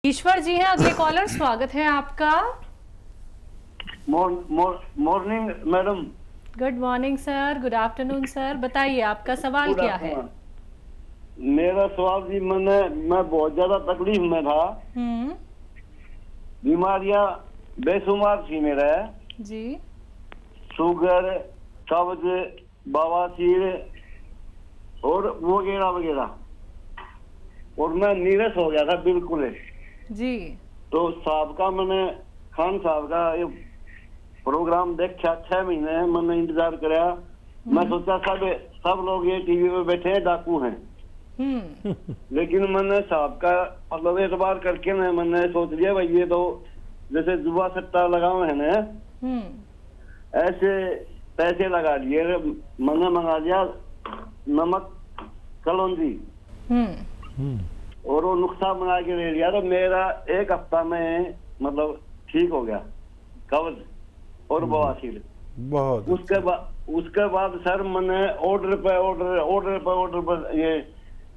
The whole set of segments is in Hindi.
ईश्वर जी हैं अगले कॉलर, स्वागत है आपका। Morning madam. Good morning sir, good afternoon sir, बताइए आपका सवाल गुड क्या है। आफ्टरनून। मेरा सवाल जी, मैं बहुत ज्यादा तकलीफ में था। बीमारियां बेशुमार थी मेरा जी शुगर, कब्ज, बवासीर और वगैरह वगैरह, और मैं नीरस हो गया था बिल्कुल। जी तो साहब का मैंने खान साहब का ये प्रोग्राम देखा, 6 महीने मैंने इंतजार कराया। मैं सोचा सब लोग ये टीवी पे बैठे हैं, डाकू हैं। लेकिन मैंने साहब का मतलब एतबार करके मैंने सोच लिया भाई ये तो जैसे जुआ सट्टा लगाओ है ना, ऐसे पैसे लगा लिए। मैंने मंगा लिया नमक कलौंजी और वो नुस्खा बना के ले लिया, तो मेरा एक हफ्ता में मतलब ठीक हो गया कब्ज और बवासीर। बहुत उसके बाद सर मैंने ऑर्डर पर ये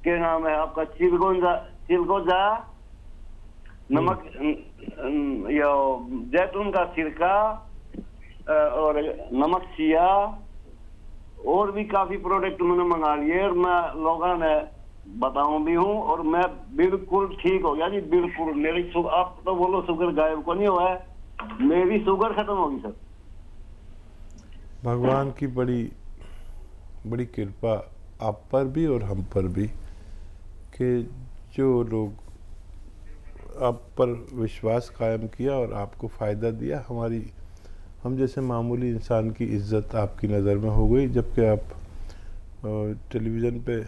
क्या नाम है आपका, चिलगोजा नमक, यो जैतून का सिरका और नमक सिया और भी काफी प्रोडक्ट मैंने मंगा लिए, और मैं लोगों ने बताऊं भी हूँ, और मैं बिल्कुल ठीक हो गया जी, बिल्कुल। मेरी आप तो बोलो शुगर गायब को नहीं हुआ है, मेरी शुगर खत्म होगी सर। भगवान की बड़ी बड़ी कृपा आप पर भी और हम पर भी, कि जो लोग आप पर विश्वास कायम किया और आपको फ़ायदा दिया। हम जैसे मामूली इंसान की इज्जत आपकी नज़र में हो गई, जबकि आप टेलीविज़न पे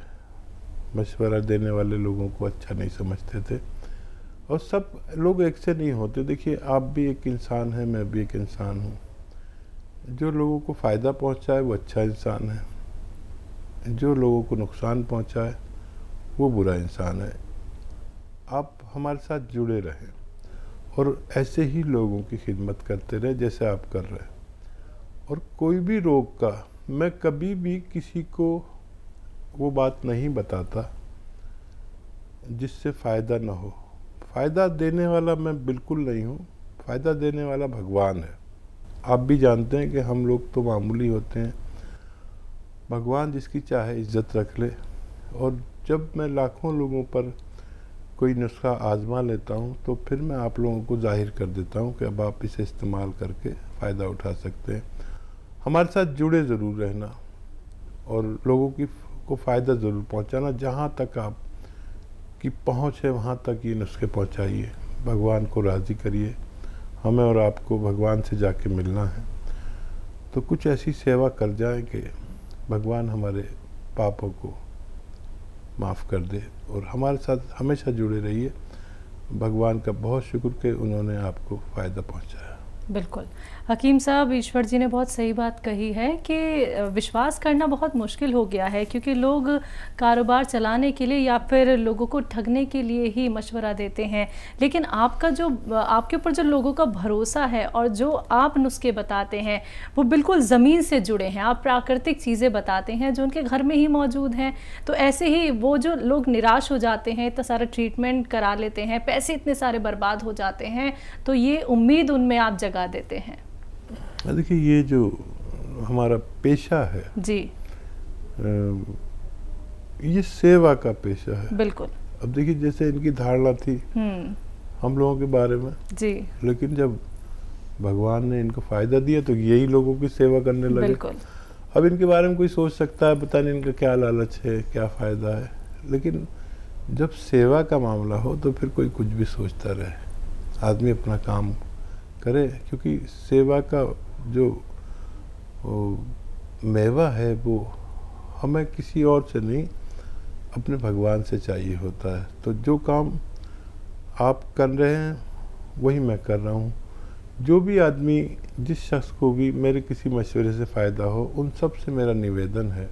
मशवरा देने वाले लोगों को अच्छा नहीं समझते थे। और सब लोग एक से नहीं होते। देखिए, आप भी एक इंसान हैं, मैं भी एक इंसान हूँ। जो लोगों को फ़ायदा पहुँचाए वो अच्छा इंसान है, जो लोगों को नुकसान पहुँचाए वो बुरा इंसान है। आप हमारे साथ जुड़े रहें और ऐसे ही लोगों की खिदमत करते रहे जैसे आप कर रहे हैं। और कोई भी रोग का मैं कभी भी किसी को वो बात नहीं बताता जिससे फ़ायदा ना हो। फ़ायदा देने वाला मैं बिल्कुल नहीं हूँ, फ़ायदा देने वाला भगवान है। आप भी जानते हैं कि हम लोग तो मामूली होते हैं, भगवान जिसकी चाहे इज्जत रख ले। और जब मैं लाखों लोगों पर कोई नुस्खा आजमा लेता हूँ तो फिर मैं आप लोगों को जाहिर कर देता हूँ कि अब आप इसे इस्तेमाल करके फ़ायदा उठा सकते हैं। हमारे साथ जुड़े ज़रूर रहना और लोगों को फ़ायदा ज़रूर पहुँचाना। जहाँ तक आप की पहुँच है वहाँ तक ये नुस्खे पहुँचाइए, भगवान को राज़ी करिए। हमें और आपको भगवान से जाके मिलना है, तो कुछ ऐसी सेवा कर जाएं कि भगवान हमारे पापों को माफ़ कर दे। और हमारे साथ हमेशा जुड़े रहिए। भगवान का बहुत शुक्र कि उन्होंने आपको फ़ायदा पहुंचाया। बिल्कुल हकीम साहब, ईश्वर जी ने बहुत सही बात कही है कि विश्वास करना बहुत मुश्किल हो गया है, क्योंकि लोग कारोबार चलाने के लिए या फिर लोगों को ठगने के लिए ही मशवरा देते हैं। लेकिन आपके ऊपर जो लोगों का भरोसा है और जो आप नुस्खे बताते हैं वो बिल्कुल ज़मीन से जुड़े हैं। आप प्राकृतिक चीज़ें बताते हैं जो उनके घर में ही मौजूद हैं। तो ऐसे ही वो जो लोग निराश हो जाते हैं, इतना सारा ट्रीटमेंट करा लेते हैं, पैसे इतने सारे बर्बाद हो जाते हैं, तो ये उम्मीद उनमें आप जगा देते हैं। देखिए, ये जो हमारा पेशा है जी, ये सेवा का पेशा है। बिल्कुल। अब देखिए, जैसे इनकी धारणा थी हम लोगों के बारे में जी, लेकिन जब भगवान ने इनको फ़ायदा दिया तो यही लोगों की सेवा करने लगे। बिल्कुल। अब इनके बारे में कोई सोच सकता है पता नहीं इनका क्या लालच है, क्या फ़ायदा है, लेकिन जब सेवा का मामला हो तो फिर कोई कुछ भी सोचता रहे। आदमी अपना काम करे, क्योंकि सेवा का जो मेवा है वो हमें किसी और से नहीं, अपने भगवान से चाहिए होता है। तो जो काम आप कर रहे हैं वही मैं कर रहा हूँ। जो भी आदमी, जिस शख्स को भी मेरे किसी मशवरे से फ़ायदा हो, उन सब से मेरा निवेदन है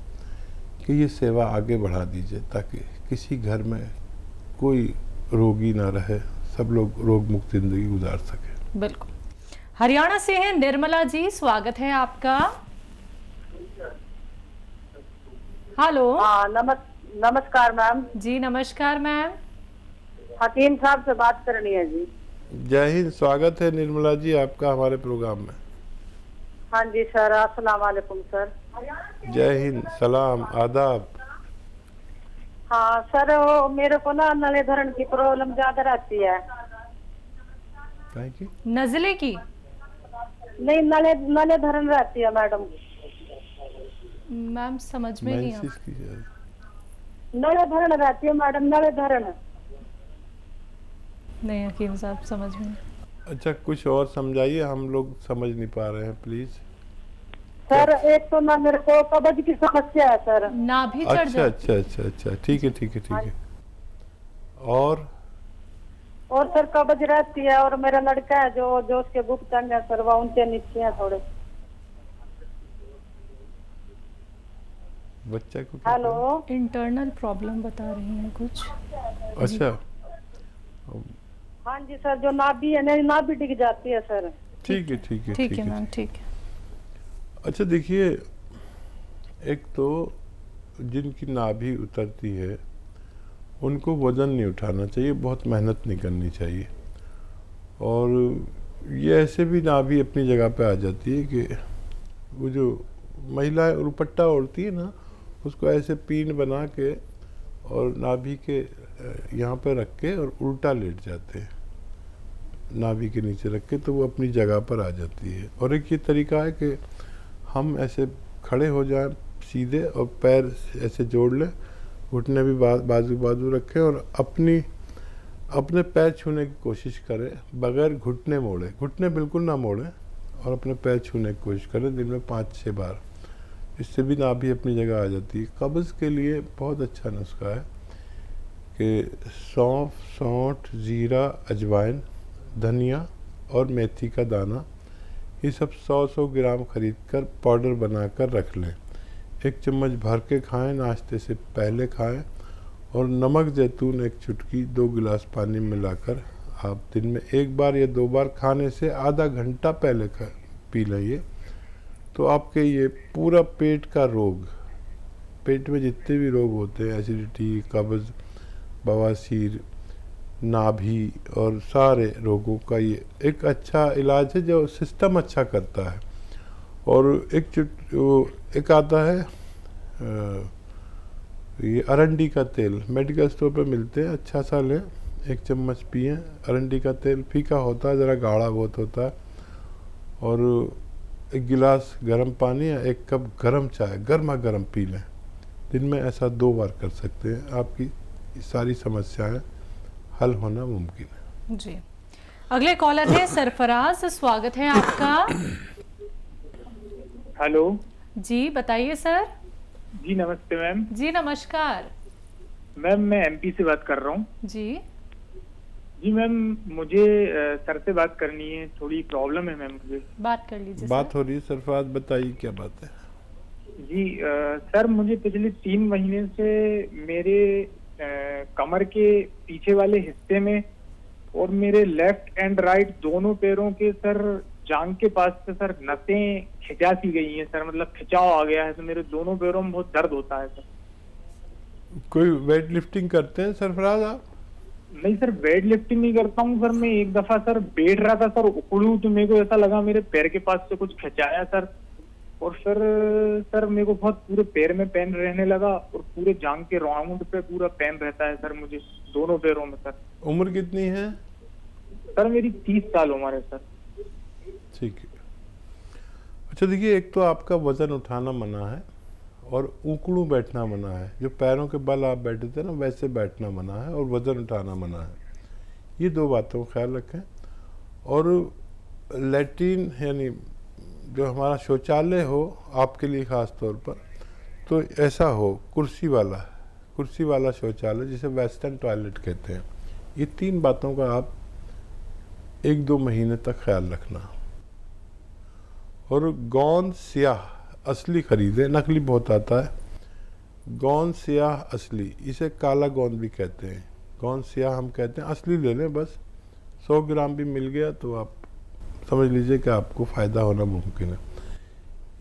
कि ये सेवा आगे बढ़ा दीजिए, ताकि किसी घर में कोई रोगी ना रहे, सब लोग रोग मुक्त ज़िंदगी गुजार सकें। बिल्कुल। हरियाणा से हैं निर्मला जी, स्वागत है आपका। हेलो। नमस्कार मैम। जी नमस्कार मैम। हकीम साहब से बात करनी है जी। जय हिंद, स्वागत है निर्मला जी आपका हमारे प्रोग्राम में। हाँ जी सर, अस्सलाम वालेकुम सर। जय हिंद, सलाम, आदाब। हाँ सर, वो मेरे को ना नले धरण की प्रॉब्लम ज्यादा रहती है। काहे की? नज़ले की? नहीं, नले नले धरण रहती है मैडम। मैम समझ में नहीं आ मेंसेस की शायद। नले धरण रहती है मैडम, नले धरण। नहीं हकीम साहब समझ में नहीं। अच्छा, कुछ और समझाइए, हम लोग समझ नहीं पा रहे हैं प्लीज। सर एक तो ना मेरे को कब्ज की समस्या है सर। नाभि चढ़ अच्छा जाती अच्छा अच्छा अच्छा, ठीक है ठीक है ठीक है। और सर कब्ज रहती है, और मेरा लड़का है जो जो उसके गुप्त अंग है सर, वो उनके नीचे है थोड़े। बच्चा को क्या हेलो। इंटरनल प्रॉब्लम बता रही हैं कुछ। हुआ? अच्छा, हाँ जी सर, जो नाभि है ना, नाभि डिग जाती है सर। ठीक है ठीक है ठीक है मैम, ठीक है। अच्छा देखिए, एक तो जिनकी नाभि उतरती है उनको वज़न नहीं उठाना चाहिए, बहुत मेहनत नहीं करनी चाहिए। और ये ऐसे भी नाभि अपनी जगह पे आ जाती है कि वो जो महिलाएं दुपट्टा ओढ़ती है ना, उसको ऐसे पीन बना के और नाभि के यहाँ पे रख के और उल्टा लेट जाते हैं, नाभि के नीचे रख के, तो वो अपनी जगह पर आ जाती है। और एक ये तरीका है कि हम ऐसे खड़े हो जाएं सीधे और पैर ऐसे जोड़ लें, घुटने भी बाजू बाजू रखें और अपने पैर छूने की कोशिश करें बगैर घुटने मोड़े, घुटने बिल्कुल ना मोड़ें, और अपने पैर छूने की कोशिश करें दिन में 5-6 बार। इससे भी नाभि अपनी जगह आ जाती है। कब्ज़ के लिए बहुत अच्छा नुस्खा है कि सौंफ, सौंठ, जीरा, अजवाइन, धनिया और मेथी का दाना, ये सब 100-100 ग्राम खरीद कर पाउडर बनाकर रख लें। 1 चम्मच भर के खाएं, नाश्ते से पहले खाएं। और नमक जैतून 1 चुटकी 2 गिलास पानी मिलाकर आप दिन में 1 बार या 2 बार खाने से आधा घंटा पहले पी लें। ये तो आपके ये पूरा पेट का रोग, पेट में जितने भी रोग होते हैं, एसिडिटी, कब्ज़, बवासीर, नाभि और सारे रोगों का ये एक अच्छा इलाज है जो सिस्टम अच्छा करता है। और एक आता है ये अरंडी का तेल, मेडिकल स्टोर पे मिलते हैं, अच्छा सा लें, 1 चम्मच पिएं। अरंडी का तेल फीका होता है, ज़रा गाढ़ा बहुत होता है। और 1 गिलास गर्म पानी या 1 कप गर्म चाय गर्मा गर्म पी लें। दिन में ऐसा 2 बार कर सकते हैं, आपकी सारी समस्याएं हल होना मुमकिन है। जी, अगले कॉलर है सरफराज, स्वागत है आपका। हेलो जी बताइए सर। जी नमस्ते मैम। जी नमस्कार। मैम मैं एमपी से बात कर रहा हूँ। जी जी मैम, मुझे सर से बात करनी है, थोड़ी प्रॉब्लम है मैम मुझे। बात कर लीजिए बात सर। हो रही है सरफराज, बताइए क्या बात है। जी सर, मुझे पिछले 3 महीने से मेरे कमर के पीछे वाले हिस्से में और मेरे लेफ्ट एंड राइट दोनों पैरों के सर जांघ के पास से सर नसें खिंचा सी गई हैं सर, मतलब खिंचाव आ गया है, तो मेरे दोनों पैरों में बहुत दर्द होता है सर। कोई वेट लिफ्टिंग करते हैं सरफराज आप? नहीं सर, वेट लिफ्टिंग नहीं करता हूँ सर। मैं एक दफा सर बैठ रहा था सर, उखड़ू तो मेरे को ऐसा लगा मेरे पैर के पास से कुछ खिंचाया सर, और सर मेरे को बहुत पूरे पैर में पेन रहने लगा, और पूरे जांघ के राउंड पे पूरा पेन रहता है सर मुझे दोनों पैरों में सर। उम्र कितनी है? सर मेरी 30 साल उम्र है सर। ठीक है। अच्छा देखिए, एक तो आपका वजन उठाना मना है और उकड़ू बैठना मना है। जो पैरों के बल आप बैठे थे ना, वैसे बैठना मना है और वजन उठाना मना है। ये 2 बातों का ख्याल रखें। और लैट्रिन यानी जो हमारा शौचालय हो आपके लिए ख़ास तौर पर, तो ऐसा हो कुर्सी वाला शौचालय, जिसे वेस्टर्न टॉयलेट कहते हैं। ये 3 बातों का आप 1-2 महीने तक ख्याल रखना। और गोंद स्याह असली खरीदें, नकली बहुत आता है। गोंद स्याह असली, इसे काला गोंद भी कहते हैं। गोंद स्याह हम कहते हैं, असली ले लें बस। 100 ग्राम भी मिल गया तो आप समझ लीजिए कि आपको फ़ायदा होना मुमकिन है।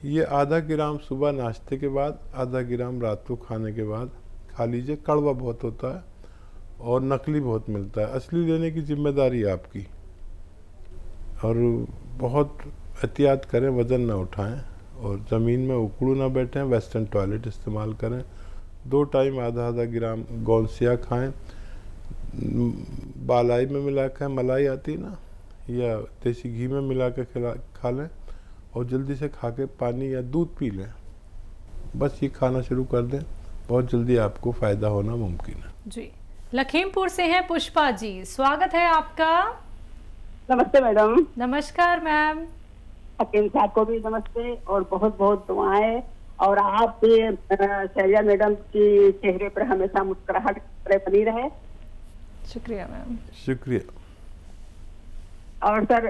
ये आधा ग्राम सुबह नाश्ते के बाद, आधा ग्राम रात को खाने के बाद खा लीजिए। कड़वा बहुत होता है और नकली बहुत मिलता है। असली लेने की जिम्मेदारी आपकी। और बहुत एहतियात करें, वज़न ना उठाएं और ज़मीन में उकड़ू ना बैठें। वेस्टर्न टॉयलेट इस्तेमाल करें। 2 टाइम आधा गिराम गोंसिया खाएं। बालाई में मिला कर, मलाई आती है ना, या देसी घी में मिला कर खा लें और जल्दी से खा के पानी या दूध पी लें। बस ये खाना शुरू कर दें, बहुत जल्दी आपको फ़ायदा होना मुमकिन है। जी, लखीमपुर से हैं पुष्पा जी, स्वागत है आपका। नमस्ते मैडम। नमस्कार मैम। हकीम साहब को भी नमस्ते और बहुत बहुत दुआएं। और आप भी शैया मैडम की चेहरे पर हमेशा मुस्कुराहट बनी रहे। शुक्रिया मैम। शुक्रिया। और सर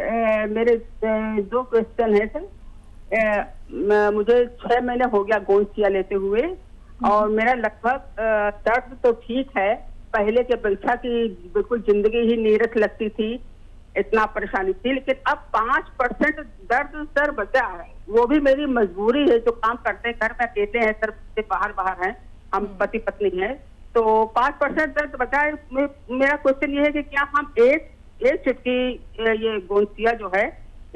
मेरे 2 क्वेश्चन है सर। मुझे 6 महीने हो गया गोंसिया लेते हुए और मेरा लगभग दर्द तो ठीक है, पहले के अपेक्षा की बिल्कुल जिंदगी ही नीरस लगती थी, इतना परेशानी थी। लेकिन अब 5% दर्द सर बचा है, वो भी मेरी मजबूरी है। जो काम करते हैं घर में अकेले हैं सर, से बाहर हैं, हम पति पत्नी हैं, तो 5% दर्द बचा है। मेरा क्वेश्चन ये है कि क्या हम एक चुटकी ये गोंसिया जो है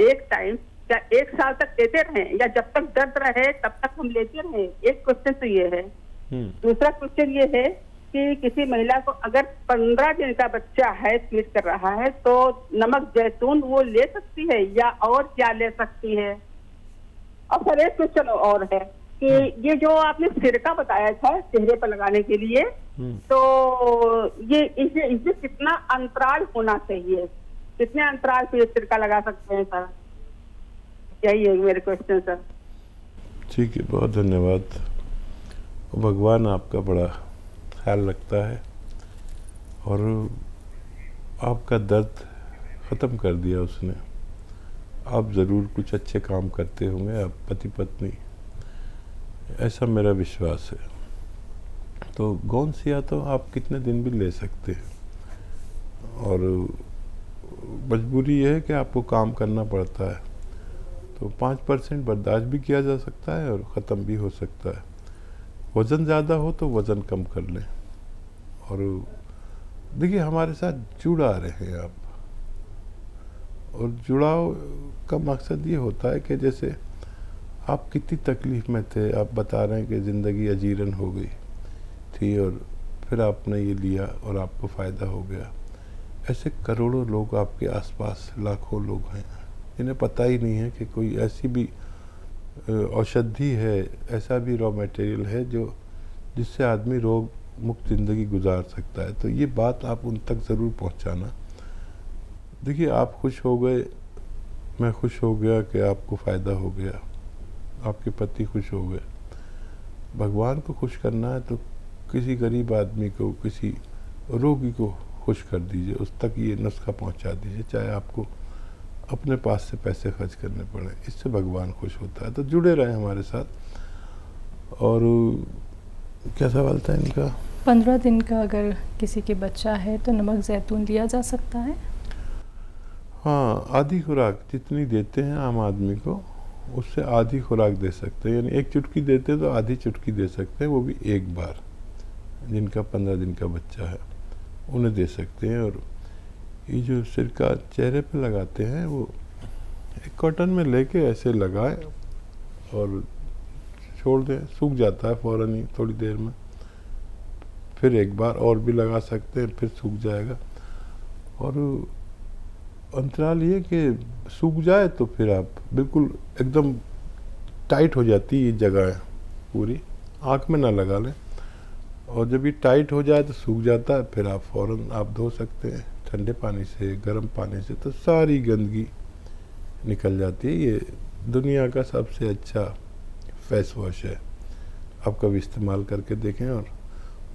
एक टाइम क्या 1 साल तक लेते रहें या जब तक दर्द रहे तब तक हम लेते रहें? एक क्वेश्चन तो ये है। दूसरा क्वेश्चन ये है कि किसी महिला को अगर 15 दिन का बच्चा है, फीड कर रहा है, तो नमक जैतून वो ले सकती है या और क्या ले सकती है? और सर एक क्वेश्चन और है कि ये जो आपने सिरका बताया था चेहरे पर लगाने के लिए, तो ये इसमें कितना अंतराल होना चाहिए? कितने अंतराल पे सिरका लगा सकते हैं सर? यही है मेरे क्वेश्चन सर। ठीक है, बहुत धन्यवाद। भगवान आपका बड़ा ख्याल रखता है और आपका दर्द ख़त्म कर दिया उसने। आप ज़रूर कुछ अच्छे काम करते होंगे, आप पति पत्नी, ऐसा मेरा विश्वास है। तो गोंसिया तो आप कितने दिन भी ले सकते हैं और मजबूरी ये है कि आपको काम करना पड़ता है। तो 5% बर्दाश्त भी किया जा सकता है और ख़त्म भी हो सकता है। वज़न ज़्यादा हो तो वज़न कम कर लें। और देखिए, हमारे साथ जुड़ा रहे आप, और जुड़ाव का मकसद ये होता है कि जैसे आप कितनी तकलीफ़ में थे, आप बता रहे हैं कि ज़िंदगी अजीरन हो गई थी और फिर आपने ये लिया और आपको फ़ायदा हो गया। ऐसे करोड़ों लोग आपके आसपास, लाखों लोग हैं जिन्हें पता ही नहीं है कि कोई ऐसी भी औषधि है, ऐसा भी रॉ मटेरियल है जो जिससे आदमी रोग मुक्त ज़िंदगी गुजार सकता है। तो ये बात आप उन तक ज़रूर पहुंचाना। देखिए, आप खुश हो गए, मैं खुश हो गया कि आपको फ़ायदा हो गया, आपके पति खुश हो गए। भगवान को खुश करना है तो किसी गरीब आदमी को, किसी रोगी को खुश कर दीजिए, उस तक ये नुस्खा पहुंचा दीजिए, चाहे आपको अपने पास से पैसे खर्च करने पड़े, इससे भगवान खुश होता है। तो जुड़े रहें हमारे साथ। और क्या सवाल था इनका? 15 दिन का अगर किसी के बच्चा है तो नमक जैतून लिया जा सकता है? हाँ, आधी खुराक जितनी देते हैं आम आदमी को, उससे आधी खुराक दे सकते हैं। यानी 1 चुटकी देते तो आधी चुटकी दे सकते हैं, वो भी एक बार। जिनका 15 दिन का बच्चा है उन्हें दे सकते हैं। और ये जो सिरका चेहरे पे लगाते हैं, वो एक कॉटन में लेके ऐसे लगाएं और छोड़ दें, सूख जाता है फ़ौरन ही थोड़ी देर में। फिर एक बार और भी लगा सकते हैं, फिर सूख जाएगा। और अंतराल ये कि सूख जाए तो फिर आप बिल्कुल एकदम टाइट हो जाती है ये जगह पूरी, आँख में ना लगा लें। और जब ये टाइट हो जाए तो सूख जाता है, फिर आप फ़ौरन आप धो सकते हैं ठंडे पानी से, गर्म पानी से, तो सारी गंदगी निकल जाती है। ये दुनिया का सबसे अच्छा फेस वॉश है, आप कभी इस्तेमाल करके देखें। और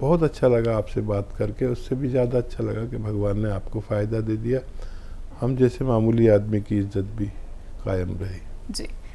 बहुत अच्छा लगा आपसे बात करके, उससे भी ज़्यादा अच्छा लगा कि भगवान ने आपको फ़ायदा दे दिया, हम जैसे मामूली आदमी की इज्जत भी कायम रही। जी,